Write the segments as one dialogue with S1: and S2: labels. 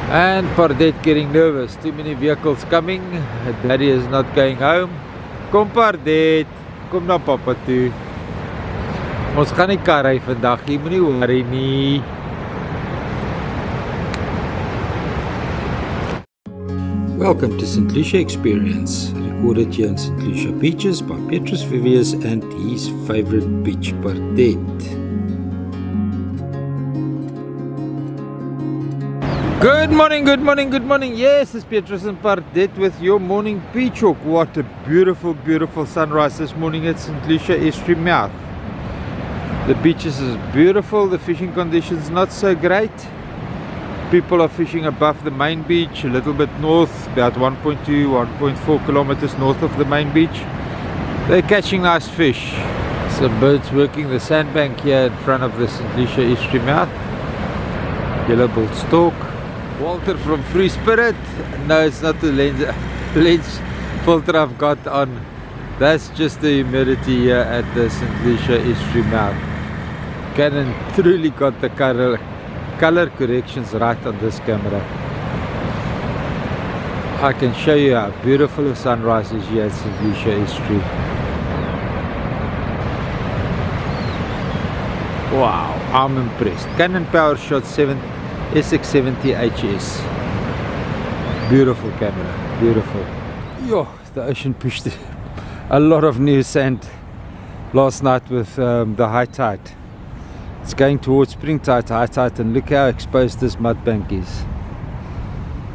S1: And Pardette getting nervous. Too many vehicles coming. Daddy is not going home. Kom Pardette, kom na papa toe. Ons gaan nie kar ry vandag, jy moenie worry nie. Welcome to St Lucia Experience, recorded here in St Lucia Beaches by Petrus Vivius and his favorite beach, Pardette. Good morning, good morning, good morning. Yes, it's Petrus and Pardette with your morning beach walk. What a beautiful, beautiful sunrise this morning at St Lucia Estuary mouth. The beaches is beautiful, the fishing conditions not so great. People are fishing above the main beach, a little bit north, about 1.2, 1.4 kilometers north of the main beach. They're catching nice fish. Some birds working the sandbank here in front of the St Lucia Estuary mouth. Yellow-billed stork. Walter from Free Spirit. No, it's not the lens filter I've got on. That's just the humidity here at the St Lucia Estuary mouth. Canon truly got the color corrections right on this camera. I can show you how beautiful the sunrise is here at St Lucia Estuary. Wow, I'm impressed. Canon Power Shot 7 SX70HS. Beautiful camera, beautiful. Yo, the ocean pushed a lot of new sand last night with the high tide. It's going towards spring tide, high tide, and look how exposed this mud bank is.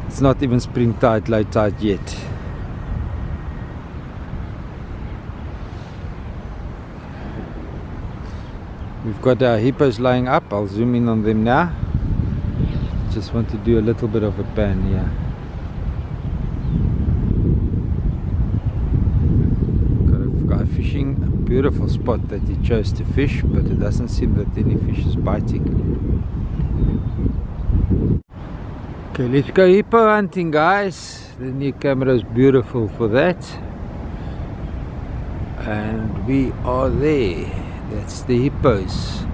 S1: It's not even spring tide, low tide yet. We've got our hippos lying up. I'll zoom in on them now. Just want to do a little bit of a pan here. Got a guy fishing, a beautiful spot that he chose to fish, but it doesn't seem that any fish is biting. Okay, let's go hippo hunting, guys. The new camera is beautiful for that. And we are there. That's the hippos.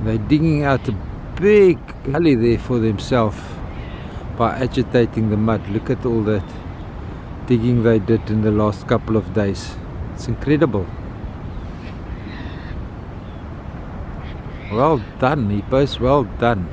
S1: They're digging out a big gully there for themselves by agitating the mud. Look at all that digging they did in the last couple of days. It's incredible. Well done, hippos, well done.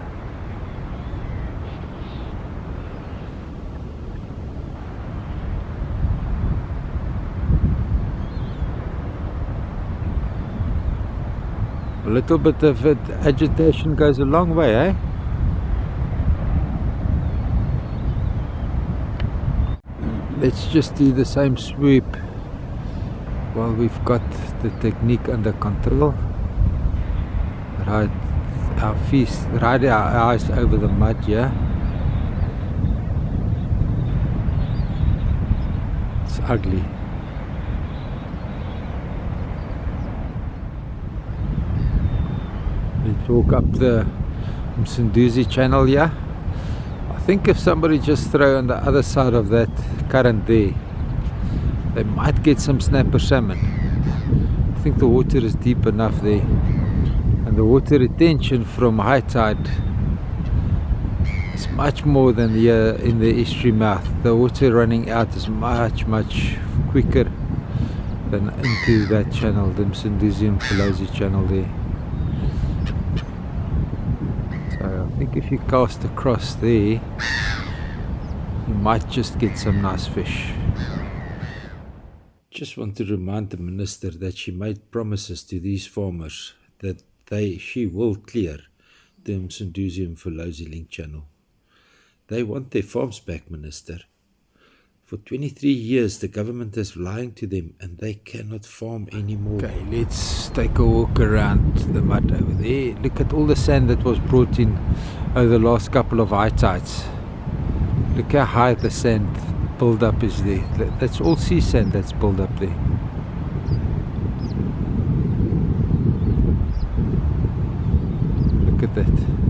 S1: A little bit of agitation goes a long way, eh? Let's just do the same sweep while we've got the technique under control. Right our feet, right our eyes over the mud, yeah? It's ugly. Let's walk up the Msunduzi channel here. I think if somebody just throw on the other side of that current there, they might get some snapper salmon. I think the water is deep enough there, and the water retention from high tide is much more than in the estuary mouth. The water running out is much quicker than into that channel, the Msunduzi and Mfolozi channel there. I think if you cast across there, you might just get some nice fish. Just want to remind the minister that she made promises to these farmers that she will clear the Msunduzi and Mfolozi link channel. They want their farms back, Minister. For 23 years the government is lying to them and they cannot farm anymore. Okay, let's take a walk around the mud over there. Look at all the sand that was brought in over the last couple of high tides. Look how high the sand build-up is there. That's all sea sand that's built up there. Look at that.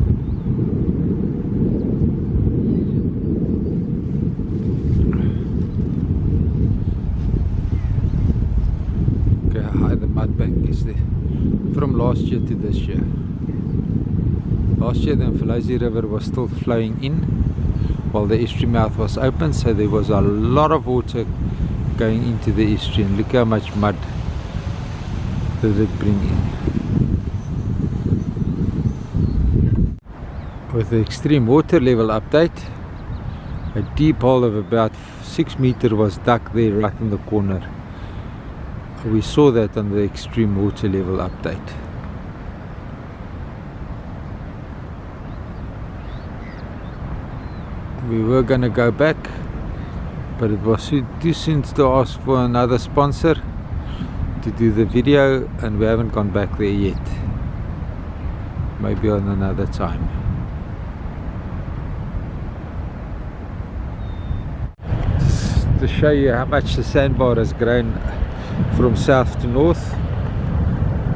S1: High the mud bank is there from last year to this year. Last year the Mfolozi River was still flowing in while the estuary mouth was open, so there was a lot of water going into the estuary, and look how much mud did it bring in. With the extreme water level update, a deep hole of about 6 meters was dug there right in the corner. We saw that on the extreme water level update. We were going to go back, but it was too soon to ask for another sponsor to do the video, and we haven't gone back there yet. Maybe on another time. Just to show you how much the sandbar has grown from south to north,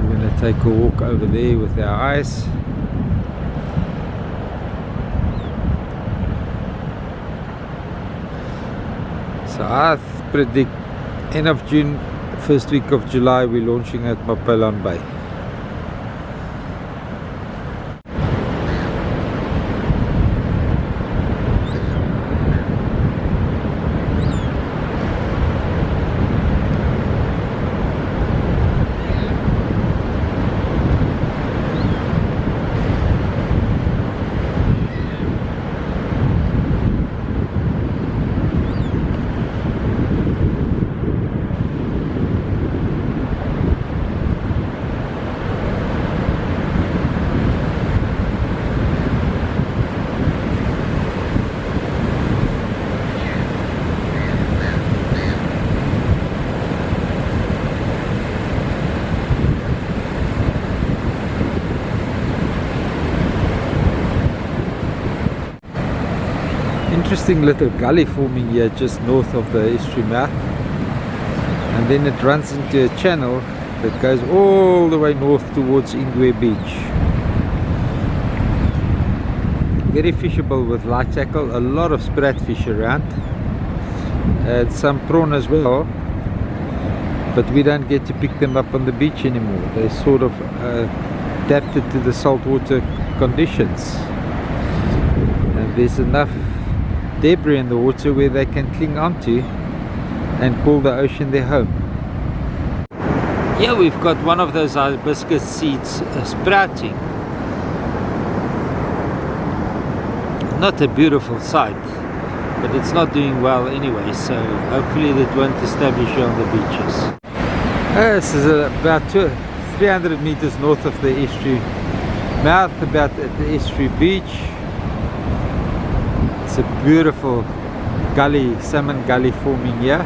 S1: we're going to take a walk over there with our eyes. So I predict end of June, first week of July, we're launching at Mapelan Bay. Interesting little gully forming here just north of the estuary mouth, and then it runs into a channel that goes all the way north towards Ingwe Beach. Very fishable with light tackle, a lot of sprat fish around, and some prawn as well, but we don't get to pick them up on the beach anymore. They sort of adapted to the saltwater conditions, and there's enough debris in the water where they can cling onto and call the ocean their home. Here we've got one of those hibiscus seeds sprouting. Not a beautiful sight, but it's not doing well anyway, so hopefully that won't establish you on the beaches. This is about 300 meters north of the estuary mouth, about at the estuary beach. It's a beautiful gully, salmon gully forming here.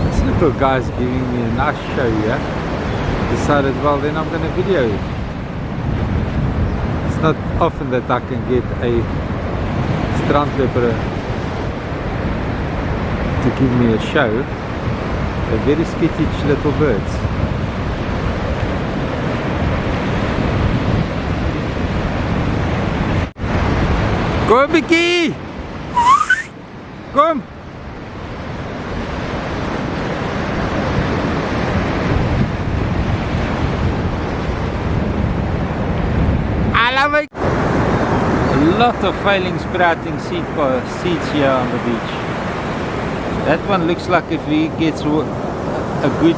S1: This little guy's giving me a nice show here. Decided, well, then I'm going to video it. It's not often that I can get a strandloper to give me a show. They're very skittish little birds. Kom Bikkie! Kom! I love it! A lot of failing sprouting seeds here on the beach. That one looks like if he gets a good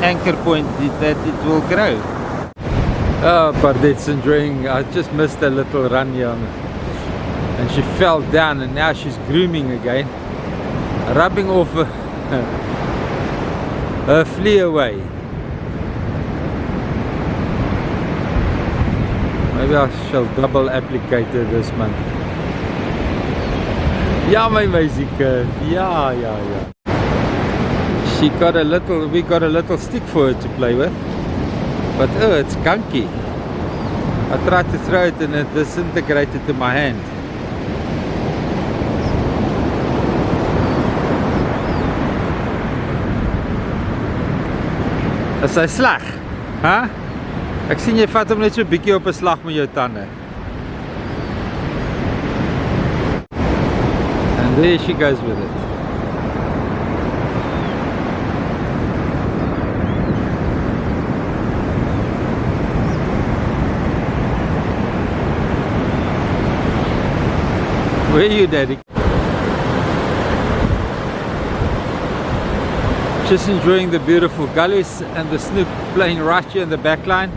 S1: anchor point, that it will grow. Oh, Pardette's enjoying. I just missed a little run here, and she fell down, and now she's grooming again, rubbing off her flea away. Maybe I shall double applicate her this month. Yeah, my meisiekie. Yeah. We got a little stick for her to play with. But oh, it's gunky. I tried to throw it and it disintegrated in my hand. Is hy sleg? Huh? Ek sien jy vat hom net so bietjie op 'n slag met jou tande. And there she goes with it. Where are you, Daddy? Just enjoying the beautiful gullies and the snook playing right here in the back line.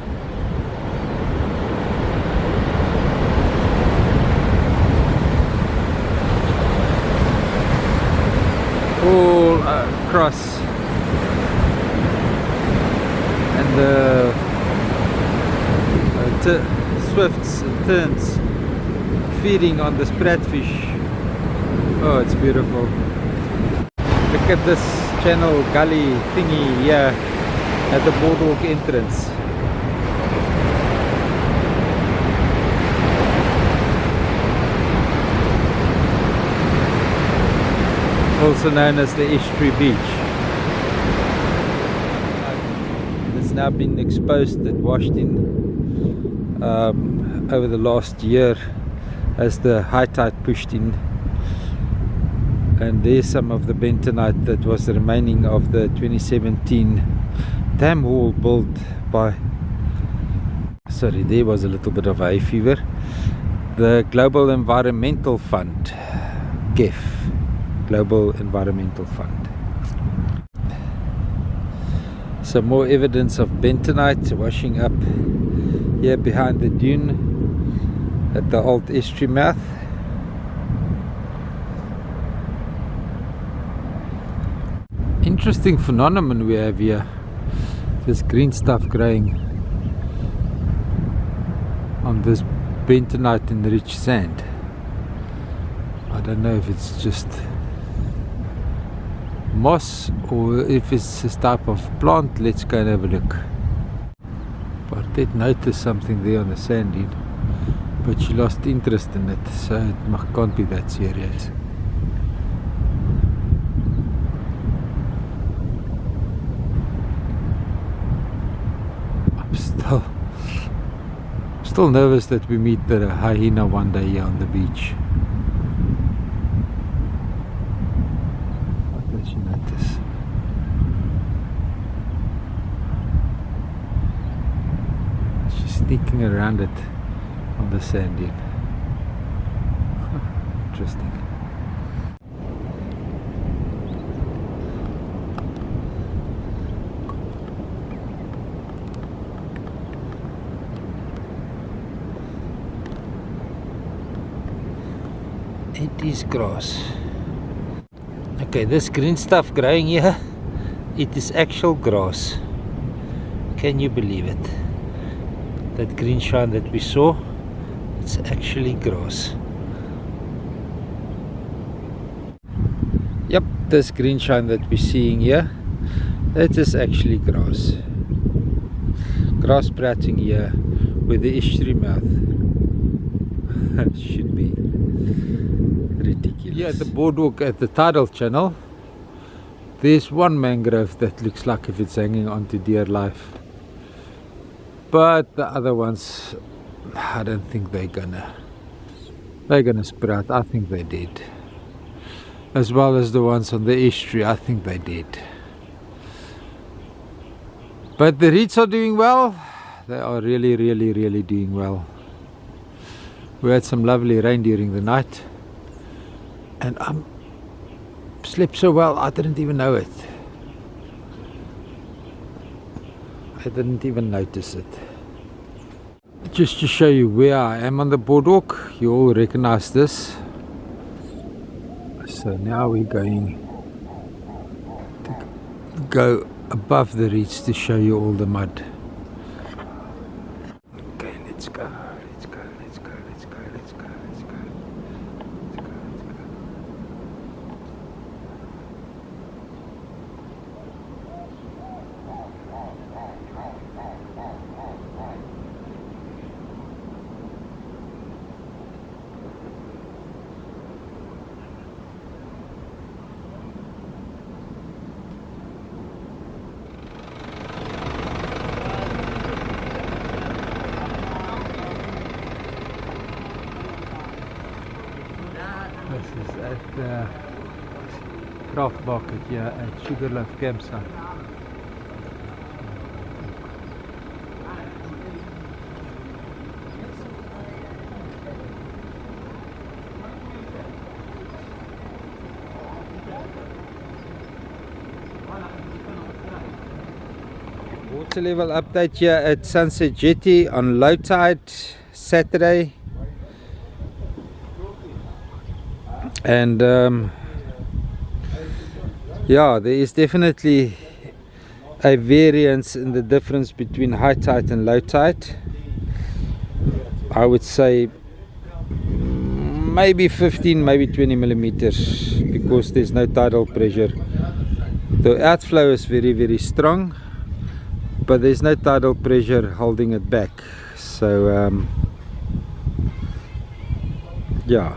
S1: All across, and the swifts and terns feeding on the spratfish. Oh, it's beautiful. Look at this channel gully thingy here at the boardwalk entrance. Also known as the Estuary Beach. It's now been exposed and washed in over the last year as the high tide pushed in. And there's some of the bentonite that was remaining of the 2017 dam wall built by, sorry, there was a little bit of hay fever, the Global Environmental Fund, GEF, Global Environmental Fund. Some more evidence of bentonite washing up here behind the dune at the old estuary mouth. Interesting phenomenon we have here, this green stuff growing on this bentonite and rich sand. I don't know if it's just moss or if it's this type of plant. Let's go and have a look. Pardette noticed something there on the sand dune, but she lost interest in it, so it can't be that serious. Still nervous that we meet the hyena one day here on the beach. What did you notice? She's sneaking around it on the sand dune. Interesting. It is grass. Okay, this green stuff growing here, it is actual grass. Can you believe it? That green shine that we saw, it's actually grass. Yep, this green shine that we're seeing here, that is actually grass. Grass sprouting here where the estuary mouth should be. Ridiculous. Yeah, at the boardwalk at the tidal channel, there's one mangrove that looks like if it's hanging on to dear life, but the other ones, I don't think they're gonna sprout. I think they did, as well as the ones on the estuary. I think they did, but the reeds are doing well. They are really doing well. We had some lovely rain during the night, and I slept so well I didn't even know it. I didn't even notice it. Just to show you where I am on the boardwalk, you all recognize this. So now we're going to go above the reeds to show you all the mud. Okay, let's go. This is at the craft market here at Sugarloaf campsite. Water level update here at Sunset Jetty on low tide Saturday, and yeah, there is definitely a variance in the difference between high tide and low tide. I would say maybe 15, maybe 20 millimeters, because there's no tidal pressure. The outflow is very strong, but there's no tidal pressure holding it back. So yeah,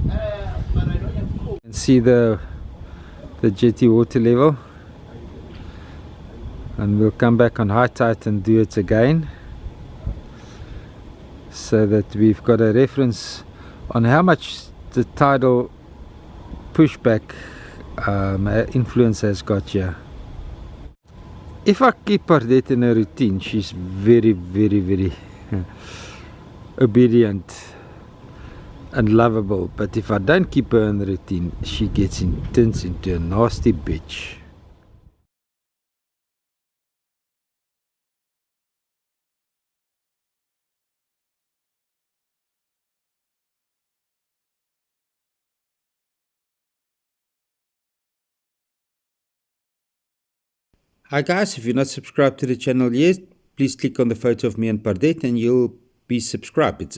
S1: you can see the jetty water level, and we'll come back on high tide and do it again, so that we've got a reference on how much the tidal pushback influence has got here. If I keep Pardette in a routine, she's very obedient and lovable. But if I don't keep her in the routine, she turns into a nasty bitch. Hi guys, if you're not subscribed to the channel yet, please click on the photo of me and Pardette and you'll be subscribed. It's